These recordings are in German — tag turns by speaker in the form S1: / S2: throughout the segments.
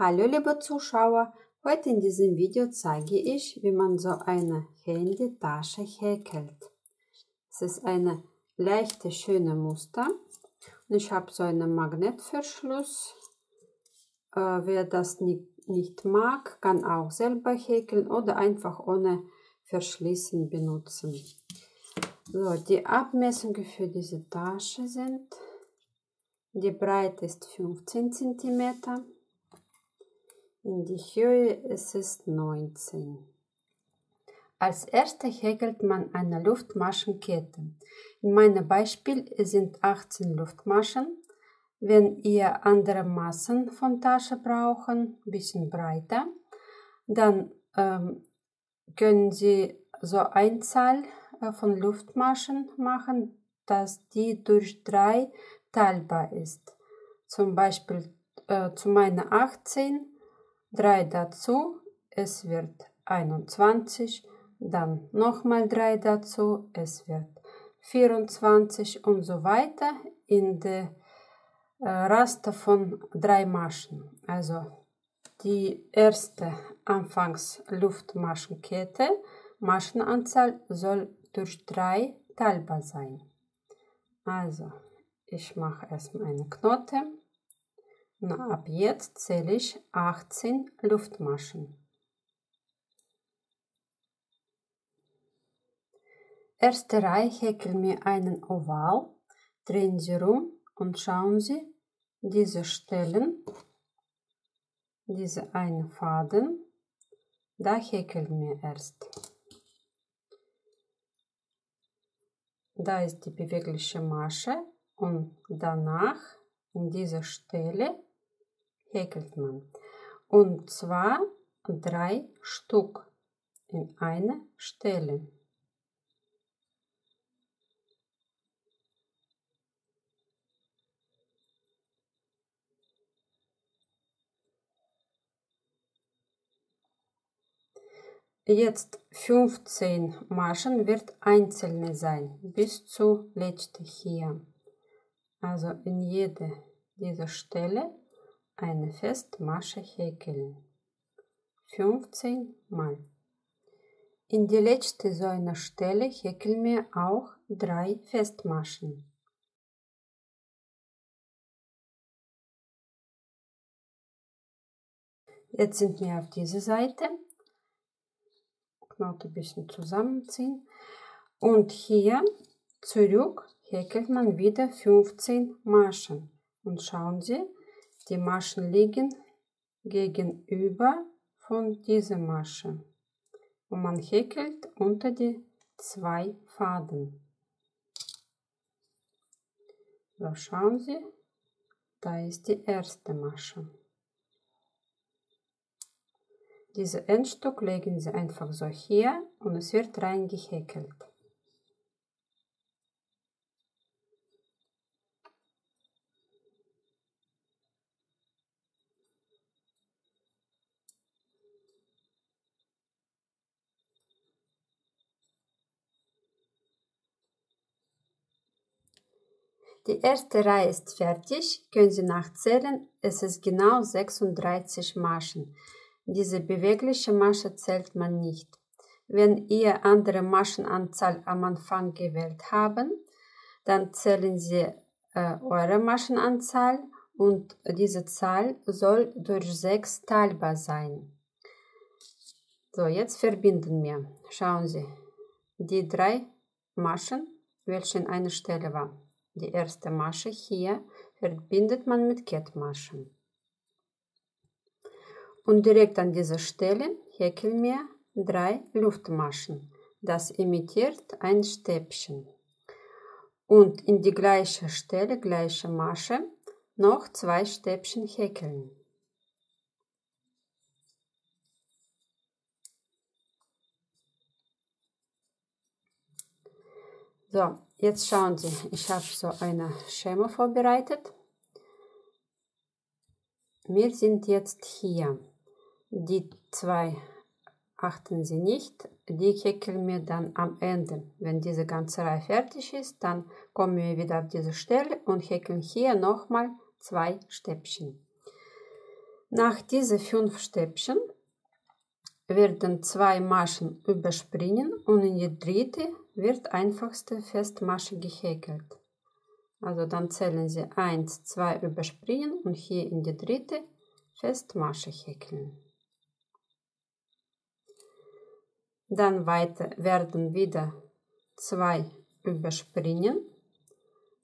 S1: Hallo liebe Zuschauer, heute in diesem Video zeige ich, wie man so eine Handytasche häkelt. Es ist eine leichte, schöne Muster und ich habe so einen Magnetverschluss. Wer das nicht mag, kann auch selber häkeln oder einfach ohne Verschließen benutzen. So, die Abmessungen für diese Tasche sind: die Breite ist 15 cm. In die Höhe ist es 19. Als erstes häkelt man eine Luftmaschenkette. In meinem Beispiel sind 18 Luftmaschen. Wenn ihr andere Maßen von Tasche braucht, ein bisschen breiter, dann können Sie so eine Zahl von Luftmaschen machen, dass die durch 3 teilbar ist. Zum Beispiel zu meiner 18, 3 dazu, es wird 21, dann nochmal 3 dazu, es wird 24 und so weiter in der Raster von 3 Maschen. Also die erste Anfangs-Luftmaschenkette, Maschenanzahl soll durch 3 teilbar sein. Also ich mache erstmal eine Knote. Und ab jetzt zähle ich 18 Luftmaschen. Erste Reihe häkeln wir einen Oval, drehen Sie rum und schauen Sie, diese Stellen, diese einen Faden, da häkeln wir erst. Da ist die bewegliche Masche und danach in dieser Stelle häkelt man. Und zwar 3 Stück in eine Stelle. Jetzt 15 Maschen wird einzelne sein, bis zu letzte hier. Also in jede dieser Stelle eine Festmasche häkeln. 15 Mal. In die letzte so eine Stelle häkeln wir auch 3 Festmaschen. Jetzt sind wir auf dieser Seite. Knoten ein bisschen zusammenziehen. Und hier zurück häkelt man wieder 15 Maschen. Und schauen Sie, die Maschen liegen gegenüber von dieser Masche. Und man häkelt unter die 2 Faden. So, schauen Sie, da ist die erste Masche. Dieses Endstück legen Sie einfach so hier und es wird reingehäkelt. Die erste Reihe ist fertig, können Sie nachzählen, es ist genau 36 Maschen. Diese bewegliche Masche zählt man nicht. Wenn ihr andere Maschenanzahl am Anfang gewählt haben, dann zählen Sie eure Maschenanzahl und diese Zahl soll durch 6 teilbar sein. So, jetzt verbinden wir. Schauen Sie, die 3 Maschen, welche in einer Stelle waren. Die erste Masche hier verbindet man mit Kettmaschen. Und direkt an dieser Stelle häkeln wir 3 Luftmaschen. Das imitiert ein Stäbchen. Und in die gleiche Stelle, gleiche Masche, noch 2 Stäbchen häkeln. So, jetzt schauen Sie, ich habe so ein Schema vorbereitet. Wir sind jetzt hier. Die 2 achten Sie nicht, die häkeln wir dann am Ende. Wenn diese ganze Reihe fertig ist, dann kommen wir wieder auf diese Stelle und häkeln hier nochmal 2 Stäbchen. Nach diesen 5 Stäbchen werden 2 Maschen überspringen und in die dritte wird einfachste Festmasche gehäkelt. Also dann zählen Sie 1, 2 überspringen und hier in die dritte Festmasche häkeln. Dann weiter werden wieder 2 überspringen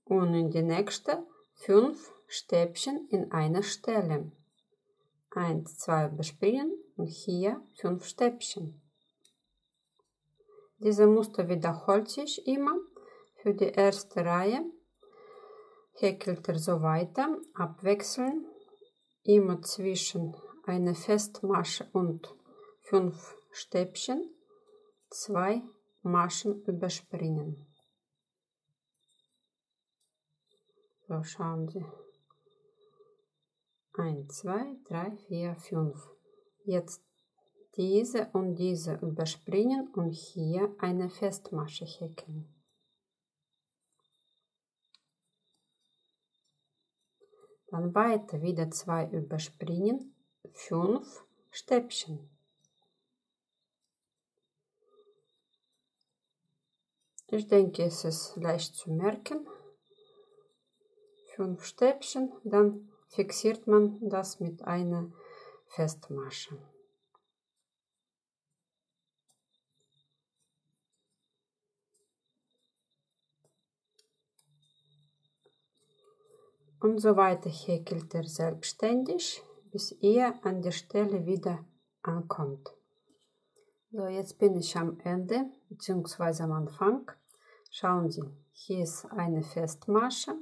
S1: und in die nächste 5 Stäbchen in einer Stelle. 1, 2 überspringen und hier 5 Stäbchen. Diese Muster wiederholt sich immer. Für die erste Reihe häkelt so weiter, abwechseln, immer zwischen einer Festmasche und 5 Stäbchen 2 Maschen überspringen. So, schauen Sie. 1, 2, 3, 4, 5. Jetzt diese und diese überspringen und hier eine Festmasche häkeln. Dann weiter wieder 2 überspringen, 5 Stäbchen. Ich denke, es ist leicht zu merken. 5 Stäbchen, dann fixiert man das mit einer Festmasche. Und so weiter häkelt er selbstständig, bis er an der Stelle wieder ankommt. So, jetzt bin ich am Ende bzw. am Anfang. Schauen Sie, hier ist eine Festmasche,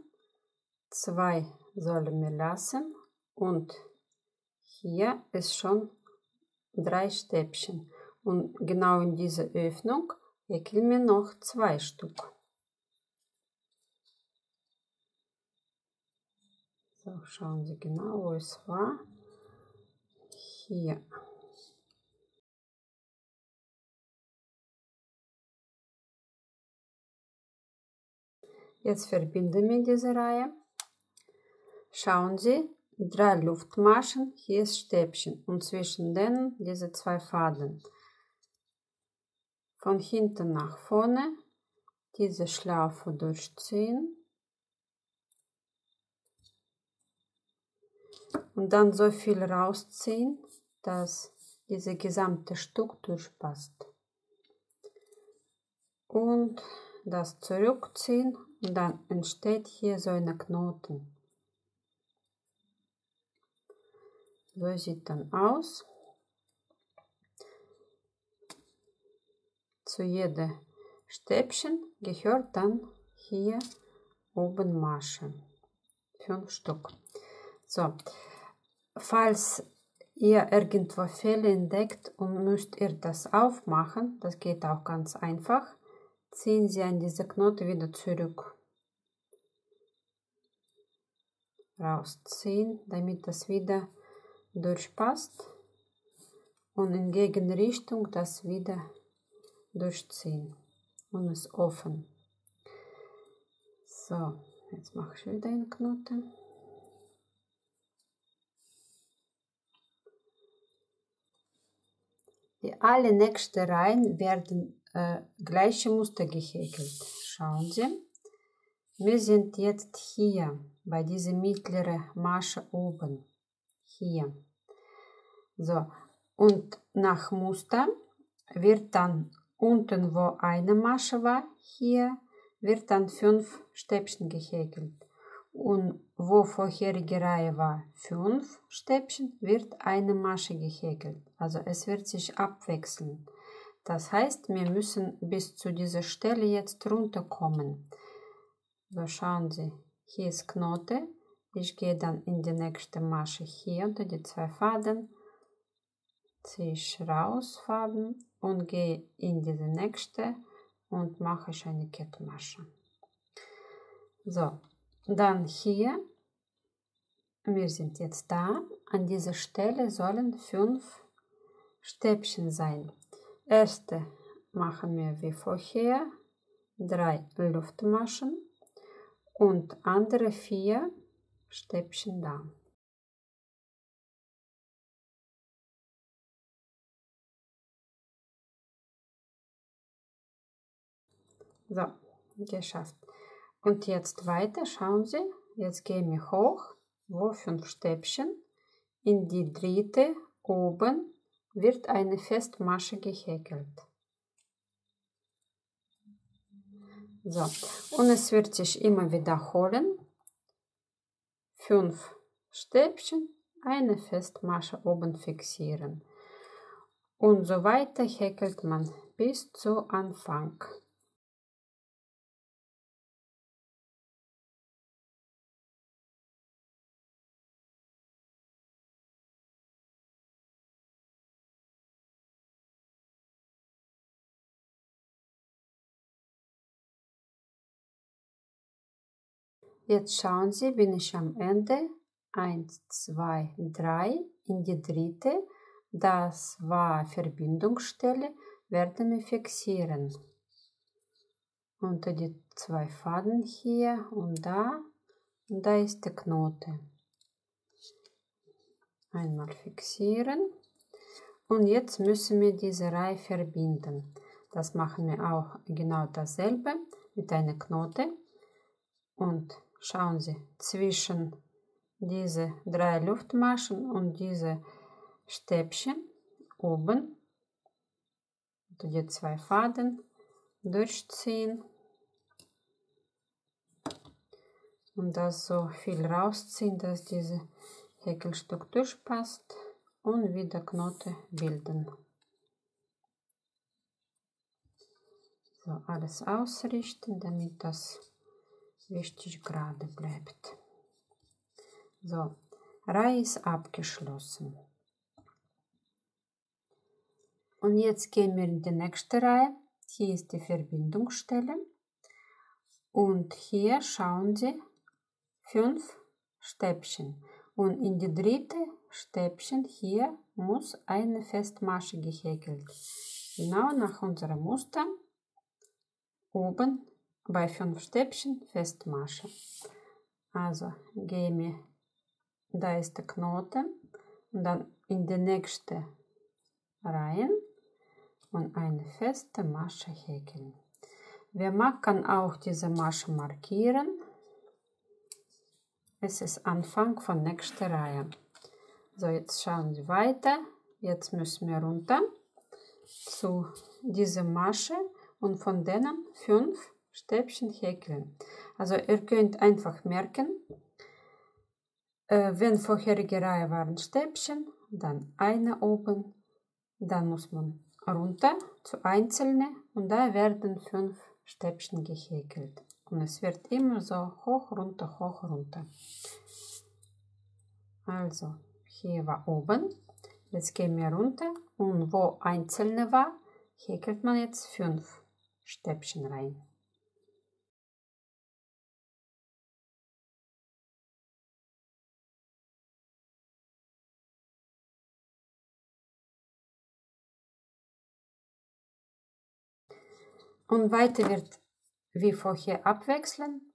S1: 2 sollen wir lassen und hier ist schon 3 Stäbchen. Und genau in diese Öffnung häkeln wir noch 2 Stück. So, schauen Sie genau, wo es war. Hier. Jetzt verbinden wir diese Reihe. Schauen Sie, 3 Luftmaschen, hier ist Stäbchen und zwischen denen diese 2 Faden. Von hinten nach vorne diese Schlaufe durchziehen und dann so viel rausziehen, dass dieses gesamte Stück durchpasst. Und das zurückziehen und dann entsteht hier so eine Knoten. So sieht dann aus. Zu jedem Stäbchen gehört dann hier oben Masche. 5 Stück. So, falls ihr irgendwo Fehler entdeckt und müsst ihr das aufmachen, das geht auch ganz einfach, ziehen Sie an diese Knote wieder zurück. Rausziehen, damit das wieder durchpasst und in Gegenrichtung das wieder durchziehen und ist offen. So, jetzt mache ich wieder einen Knoten. Die alle nächsten Reihen werden gleiche Muster gehäkelt. Schauen Sie, wir sind jetzt hier bei dieser mittleren Masche oben. Hier. So, und nach Muster wird dann unten, wo eine Masche war, hier wird dann 5 Stäbchen gehäkelt. Und wo vorherige Reihe war 5 Stäbchen, wird eine Masche gehäkelt. Also es wird sich abwechseln. Das heißt, wir müssen bis zu dieser Stelle jetzt runterkommen. So, schauen Sie, hier ist Knote. Ich gehe dann in die nächste Masche hier unter die 2 Faden, ziehe ich raus Faden und gehe in diese nächste und mache ich eine Kettmasche. So, dann hier, wir sind jetzt da, an dieser Stelle sollen 5 Stäbchen sein. Erste machen wir wie vorher 3 Luftmaschen und andere 4 Stäbchen da. So, geschafft. Und jetzt weiter, schauen Sie, jetzt gehen wir hoch, wo 5 Stäbchen. In die dritte oben wird eine Festmasche gehäkelt. So, und es wird sich immer wiederholen. 5 Stäbchen, eine Festmasche oben fixieren. Und so weiter häkelt man bis zu Anfang. Jetzt schauen Sie, bin ich am Ende. 1, 2, 3 in die dritte. Das war Verbindungsstelle, werden wir fixieren. Unter die 2 Faden hier und da ist der Knoten. Einmal fixieren. Und jetzt müssen wir diese Reihe verbinden. Das machen wir auch genau dasselbe mit einer Knote. Und schauen Sie, zwischen diese 3 Luftmaschen und diese Stäbchen oben, die 2 Faden durchziehen und das so viel rausziehen, dass dieses Häkelstück durchpasst und wieder Knoten bilden. So, alles ausrichten, damit das richtig gerade bleibt. So, Reihe ist abgeschlossen. Und jetzt gehen wir in die nächste Reihe. Hier ist die Verbindungsstelle. Und hier schauen Sie 5 Stäbchen. Und in die dritte Stäbchen hier muss eine Festmasche gehäkelt. Genau nach unserem Muster. Oben bei 5 Stäbchen Festmasche. Also gehen wir, da ist der Knoten. Und dann in die nächste Reihe und eine feste Masche häkeln. Wer mag, kann auch diese Masche markieren. Es ist Anfang von nächster Reihe. So, jetzt schauen Sie weiter. Jetzt müssen wir runter zu dieser Masche und von denen 5 Stäbchen häkeln. Also ihr könnt einfach merken, wenn vorherige Reihe waren Stäbchen, dann eine oben, dann muss man runter zu einzelnen und da werden 5 Stäbchen gehäkelt. Und es wird immer so hoch, runter, hoch, runter. Also hier war oben, jetzt gehen wir runter und wo einzelne war, häkelt man jetzt 5 Stäbchen rein. Und weiter wird wie vorher abwechseln.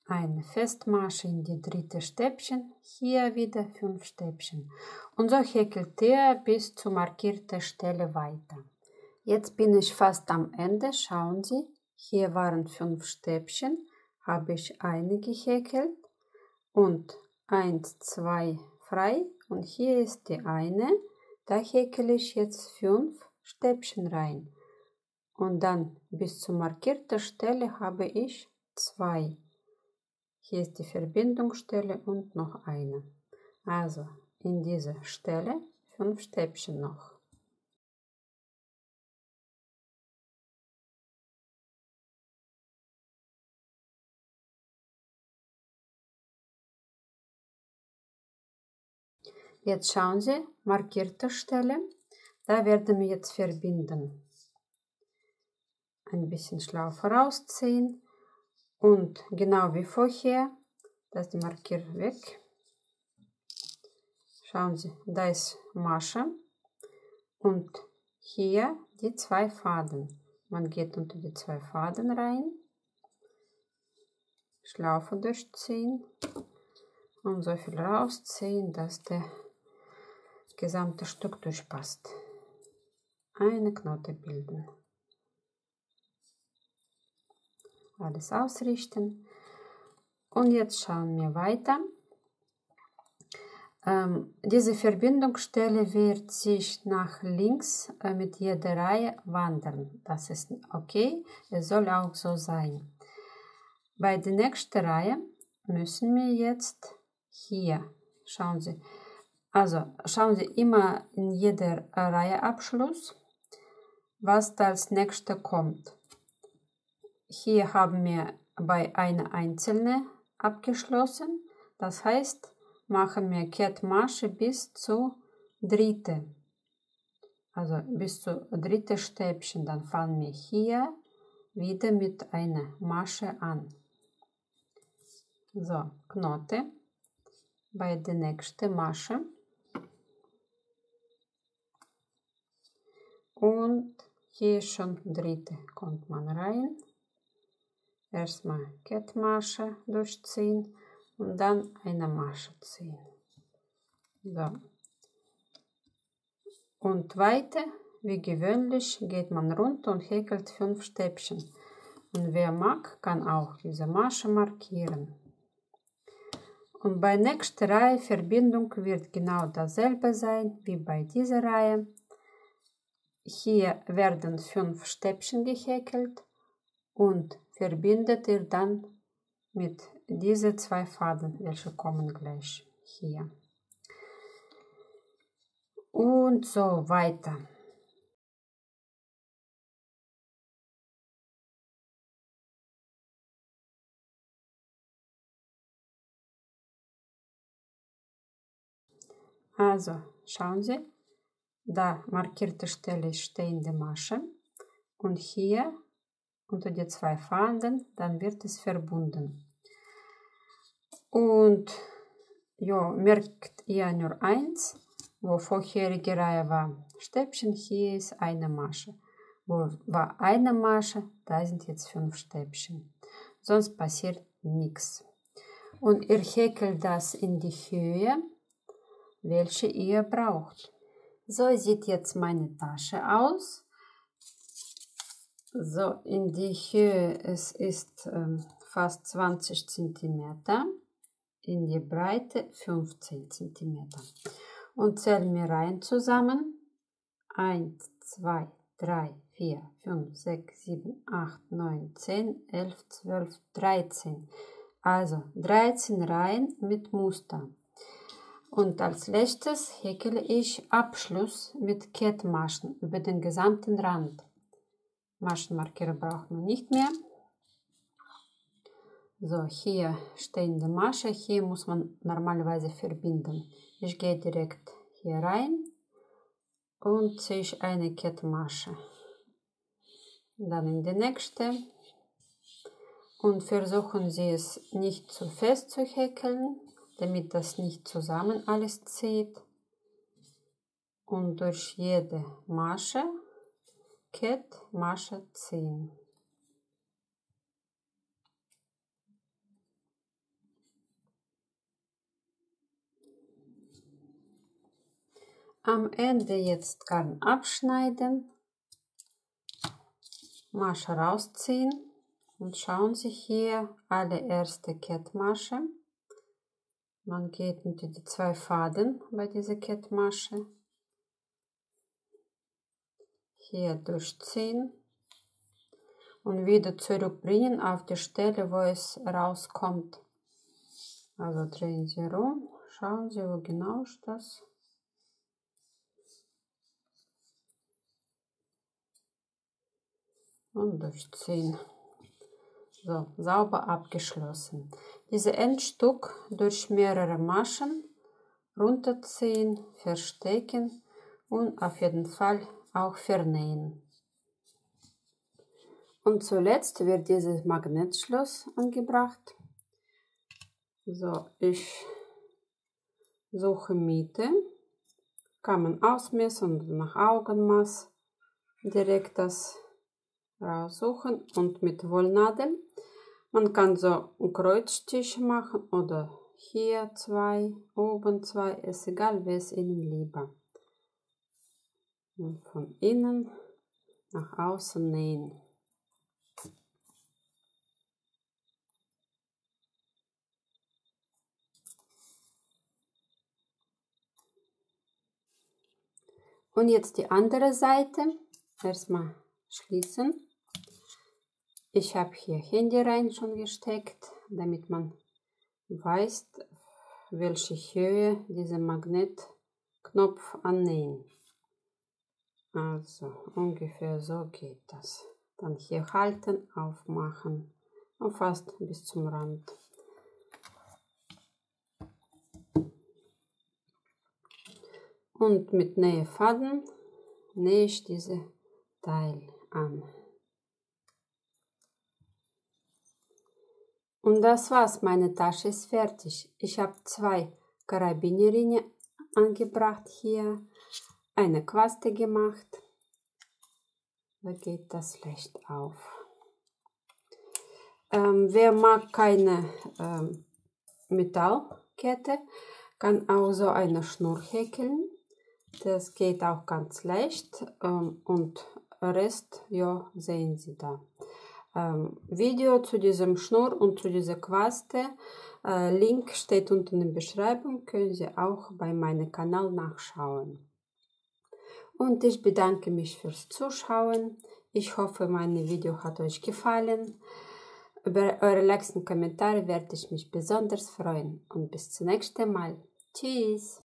S1: Eine Festmasche in die dritte Stäbchen, hier wieder 5 Stäbchen. Und so häkelt ihr bis zur markierten Stelle weiter. Jetzt bin ich fast am Ende, schauen Sie, hier waren 5 Stäbchen, habe ich eine gehäkelt und 1, 2 frei und hier ist die eine, da häkele ich jetzt 5 Stäbchen rein. Und dann bis zur markierten Stelle habe ich 2. Hier ist die Verbindungsstelle und noch eine. Also in dieser Stelle 5 Stäbchen noch. Jetzt schauen Sie, markierte Stelle, da werden wir jetzt verbinden. Ein bisschen Schlaufe rausziehen und genau wie vorher, da ist die Markierung weg. Schauen Sie, da ist Masche und hier die 2 Faden. Man geht unter die 2 Faden rein, Schlaufe durchziehen und so viel rausziehen, dass der gesamte Stück durchpasst. Eine Knote bilden. alles ausrichten. Und jetzt schauen wir weiter. Diese Verbindungsstelle wird sich nach links mit jeder Reihe wandern. Das ist okay, es soll auch so sein. Bei der nächsten Reihe müssen wir jetzt hier, schauen Sie, schauen Sie immer in jeder Reiheabschluss, was da als nächstes kommt. Hier haben wir bei einer einzelnen abgeschlossen, das heißt, machen wir Kettmasche bis zu dritte. Also bis zu dritte Stäbchen. Dann fangen wir hier wieder mit einer Masche an. So, Knote bei der nächsten Masche. Und hier schon dritte kommt man rein. Erstmal Kettmasche durchziehen. Und dann eine Masche ziehen. So. Und weiter, wie gewöhnlich, geht man runter und häkelt 5 Stäbchen. Und wer mag, kann auch diese Masche markieren. Und bei nächster Reihe Verbindung wird genau dasselbe sein wie bei dieser Reihe. Hier werden 5 Stäbchen gehäkelt und verbindet ihr dann mit diese 2 Faden, welche kommen gleich hier. Und so weiter. Also, schauen Sie, da markierte Stelle ist stehende Masche und hier unter die 2 Faden, dann wird es verbunden. Und ja, merkt ihr nur eins, wo vorherige Reihe war Stäbchen, hier ist eine Masche. Wo war eine Masche, da sind jetzt 5 Stäbchen. Sonst passiert nichts. Und ihr häkelt das in die Höhe, welche ihr braucht. So sieht jetzt meine Tasche aus. So, in die Höhe, es ist fast 20 cm, in die Breite 15 cm. Und zählen wir rein zusammen. 1, 2, 3, 4, 5, 6, 7, 8, 9, 10, 11, 12, 13. Also 13 Reihen mit Muster. Und als letztes häkle ich Abschluss mit Kettmaschen über den gesamten Rand. Maschenmarkierer braucht man nicht mehr. So, hier stehende Masche, hier muss man normalerweise verbinden. Ich gehe direkt hier rein und ziehe ich eine Kettmasche. Dann in die nächste. Und versuchen Sie es nicht zu fest zu häkeln, damit das nicht zusammen alles zieht. Und durch jede Masche Kettmasche ziehen. Am Ende jetzt Garn abschneiden, Masche rausziehen und schauen Sie hier allererste Kettmasche. Man geht unter die 2 Faden bei dieser Kettmasche. Hier durchziehen und wieder zurückbringen auf die Stelle, wo es rauskommt. Also drehen Sie rum, schauen Sie, wo genau ist das. Und durchziehen. So, sauber abgeschlossen. Diese Endstück durch mehrere Maschen runterziehen, verstecken und auf jeden Fall auch vernähen. Und zuletzt wird dieses Magnetschloss angebracht. So, ich suche Mitte. Kann man ausmessen und nach Augenmaß direkt das raussuchen und mit Wollnadel. Man kann so einen Kreuzstich machen oder hier 2, oben 2, ist egal, wie es Ihnen lieber. Und von innen nach außen nähen. Und jetzt die andere Seite. Erstmal schließen. Ich habe hier Handy rein schon gesteckt, damit man weiß, welche Höhe dieser Magnetknopf annähen. Also ungefähr so geht das. Dann hier halten, aufmachen und fast bis zum Rand. Und mit Nähfaden nähe ich diese Teil an. Und das war's, meine Tasche ist fertig. Ich habe 2 Karabinierringe angebracht hier, eine Quaste gemacht. Da geht das Licht auf. Wer mag keine Metallkette, kann auch so eine Schnur häkeln. Das geht auch ganz leicht und Rest, ja, sehen Sie da. Video zu diesem Schnur und zu dieser Quaste, Link steht unten in der Beschreibung, können Sie auch bei meinem Kanal nachschauen. Und ich bedanke mich fürs Zuschauen. Ich hoffe, mein Video hat euch gefallen. Über eure letzten Kommentare werde ich mich besonders freuen. Und bis zum nächsten Mal. Tschüss!